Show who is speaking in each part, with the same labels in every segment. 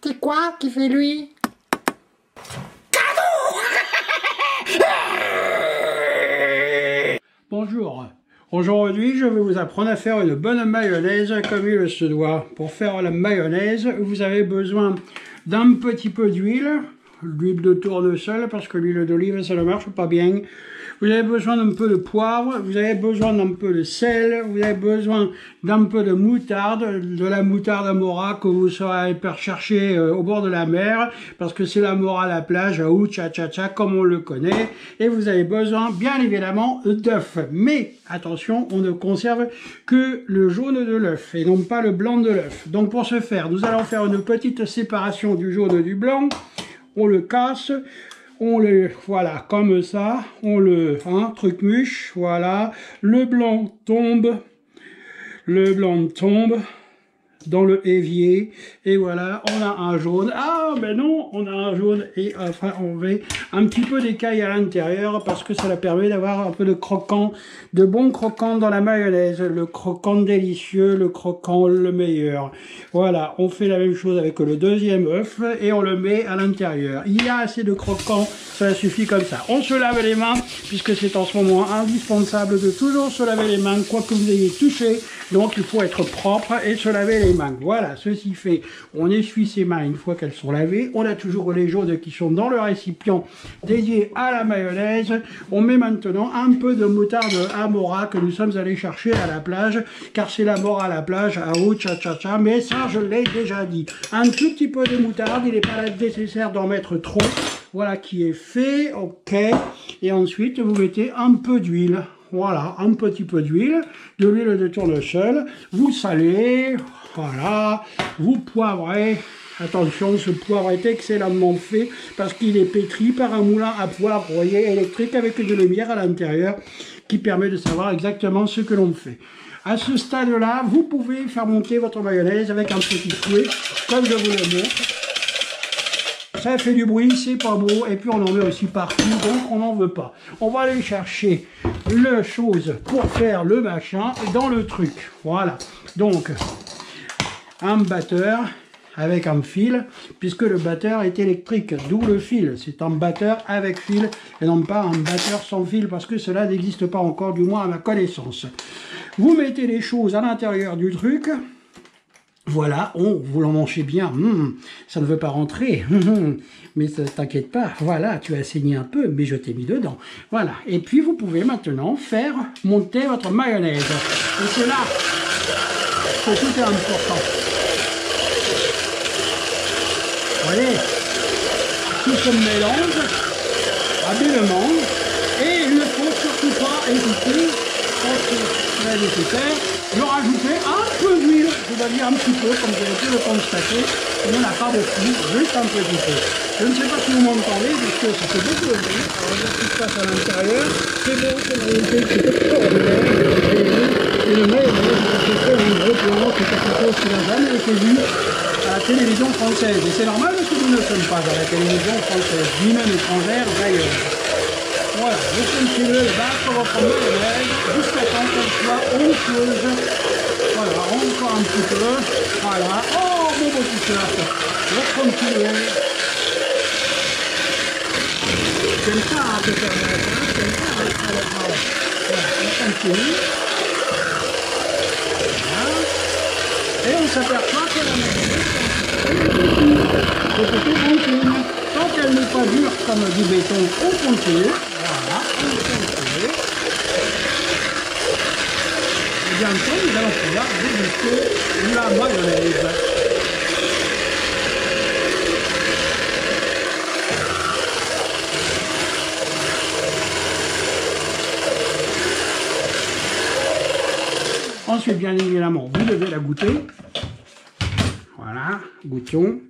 Speaker 1: C'est quoi qui fait lui? Bonjour. Aujourd'hui, je vais vous apprendre à faire une bonne mayonnaise comme il se doit. Pour faire la mayonnaise, vous avez besoin d'un petit peu d'huile, l'huile de tournesol, parce que l'huile d'olive, ça ne marche pas bien. Vous avez besoin d'un peu de poivre, vous avez besoin d'un peu de sel, vous avez besoin d'un peu de moutarde, de la moutarde Amora que vous saurez chercher au bord de la mer, parce que c'est l'Amora à la plage, à Cha-Cha-Cha, comme on le connaît. Et vous avez besoin, bien évidemment, d'œufs. Mais, attention, on ne conserve que le jaune de l'œuf, et non pas le blanc de l'œuf. Donc pour ce faire, nous allons faire une petite séparation du jaune et du blanc. On le casse. On le, voilà, comme ça, on le, truc-muche, voilà, le blanc tombe dans le évier, et voilà, on a un jaune. Ah, ben non, on a un jaune, et enfin, on met un petit peu d'écaille à l'intérieur, parce que ça permet d'avoir un peu de croquant, de bon croquant dans la mayonnaise, le croquant délicieux, le croquant le meilleur. Voilà, on fait la même chose avec le deuxième œuf, et on le met à l'intérieur. Il y a assez de croquant, ça suffit comme ça. On se lave les mains, puisque c'est en ce moment indispensable de toujours se laver les mains, quoi que vous ayez touché. Donc il faut être propre et se laver les mains. Voilà, ceci fait, on essuie ses mains une fois qu'elles sont lavées. On a toujours les jaunes qui sont dans le récipient dédié à la mayonnaise. On met maintenant un peu de moutarde Amora que nous sommes allés chercher à la plage, car c'est l'Amora à la plage, à Cha-Cha-Cha, mais ça je l'ai déjà dit. Un tout petit peu de moutarde, il n'est pas nécessaire d'en mettre trop. Voilà qui est fait, ok. Et ensuite vous mettez un peu d'huile. Voilà, un petit peu d'huile, de l'huile de tournesol, vous salez, voilà, vous poivrez. Attention, ce poivre est excellemment fait parce qu'il est pétri par un moulin à poivre, vous voyez, électrique avec de lumière à l'intérieur qui permet de savoir exactement ce que l'on fait. À ce stade-là, vous pouvez faire monter votre mayonnaise avec un petit fouet, comme je vous le montre. Ça fait du bruit, c'est pas beau, et puis on en met aussi partout, donc on n'en veut pas. On va aller chercher le chose pour faire le machin dans le truc. Voilà. Donc, un batteur avec un fil, puisque le batteur est électrique, d'où le fil. C'est un batteur avec fil, et non pas un batteur sans fil, parce que cela n'existe pas encore, du moins à ma connaissance. Vous mettez les choses à l'intérieur du truc. Voilà, vous l'emmanchez bien, ça ne veut pas rentrer, mais t'inquiète pas, voilà, tu as saigné un peu, mais je t'ai mis dedans. Voilà, et puis vous pouvez maintenant faire monter votre mayonnaise. Et c'est là que tout est important. Vous voyez, tout se mélange habilement, et il ne faut surtout pas hésiter, quand c'est très nécessaire, de rajouter un peu d'huile, je dois dire un petit peu, comme vous avez pu le constater, il n'y en a pas beaucoup, juste un petit peu. Je ne sais pas si vous m'entendez, parce que ça fait beaucoup de bruit, alors regarde ce qui se passe à l'intérieur, c'est bon, c'est une réalité, c'est extraordinaire, et le mayonnaise, c'est fait un gros plan, c'est quelque chose qui n'a jamais été vu à la télévision française, et c'est normal parce que nous ne sommes pas à la télévision française, ni même étrangère d'ailleurs. Voilà, vous continuez de battre votre mayonnaise jusqu'à temps qu'elle soit onctueuse. Voilà, encore un petit peu. Voilà. Oh, mon beau t-shirt. Vous continuez. J'aime ça, te permettre. J'aime ça, voilà. On continue. Voilà. Et on s'aperçoit que la mayonnaise, c'est plutôt tranquille. Tant qu'elle n'est pas dure comme du béton, on continue. Voilà, on continue. Et bientôt, nous allons pouvoir déguster la mayonnaise. Ensuite, bien évidemment, vous devez la goûter. Voilà, goûtons.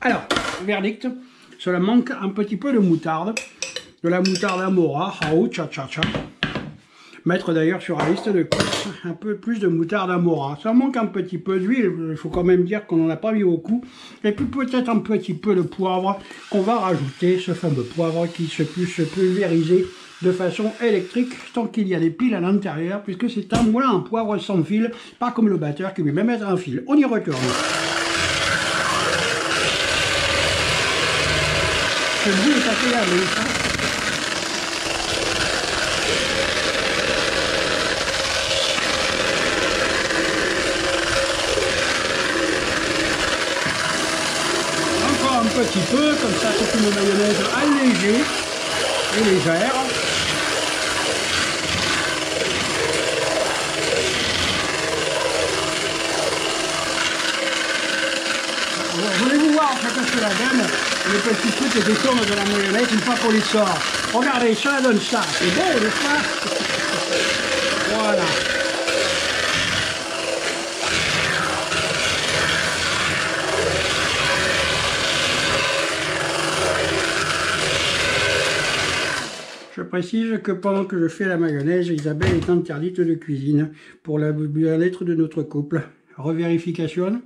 Speaker 1: Alors, verdict, cela manque un petit peu de moutarde, de la moutarde Amora, Cha-Cha-Cha. Mettre d'ailleurs sur la liste de courses un peu plus de moutarde Amora. Ça manque un petit peu d'huile, il faut quand même dire qu'on n'en a pas mis beaucoup. Et puis peut-être un petit peu de poivre qu'on va rajouter, ce fameux poivre qui se peut pulvériser de façon électrique tant qu'il y a des piles à l'intérieur, puisque c'est un moulin à poivre sans fil, pas comme le batteur qui lui-même est un fil. On y retourne. Ce bruit est agréable, ça. Encore un petit peu, comme ça c'est une mayonnaise allégée et légère. Voulez-vous voir en fait ce que la donne, les petits trucs qui détournent de la mayonnaise une fois qu'on les sort. Regardez, ça donne ça, c'est beau, n'est-ce pas? Voilà. Je précise que pendant que je fais la mayonnaise, Isabelle est interdite de cuisine pour le bien-être de notre couple. Revérification.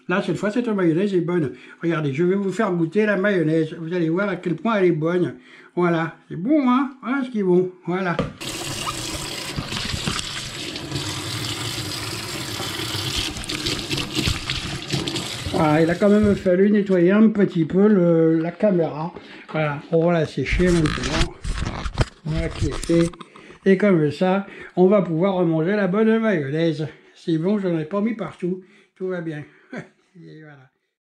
Speaker 1: Là, cette fois, cette mayonnaise est bonne. Regardez, je vais vous faire goûter la mayonnaise. Vous allez voir à quel point elle est bonne. Voilà, c'est bon, hein? Voilà ce qui est bon. Voilà. Voilà, il a quand même fallu nettoyer un petit peu la caméra. Voilà, on va la sécher maintenant. Voilà qui est fait. Et comme ça, on va pouvoir remanger la bonne mayonnaise. C'est bon, je n'en ai pas mis partout. Tout va bien. Et voilà.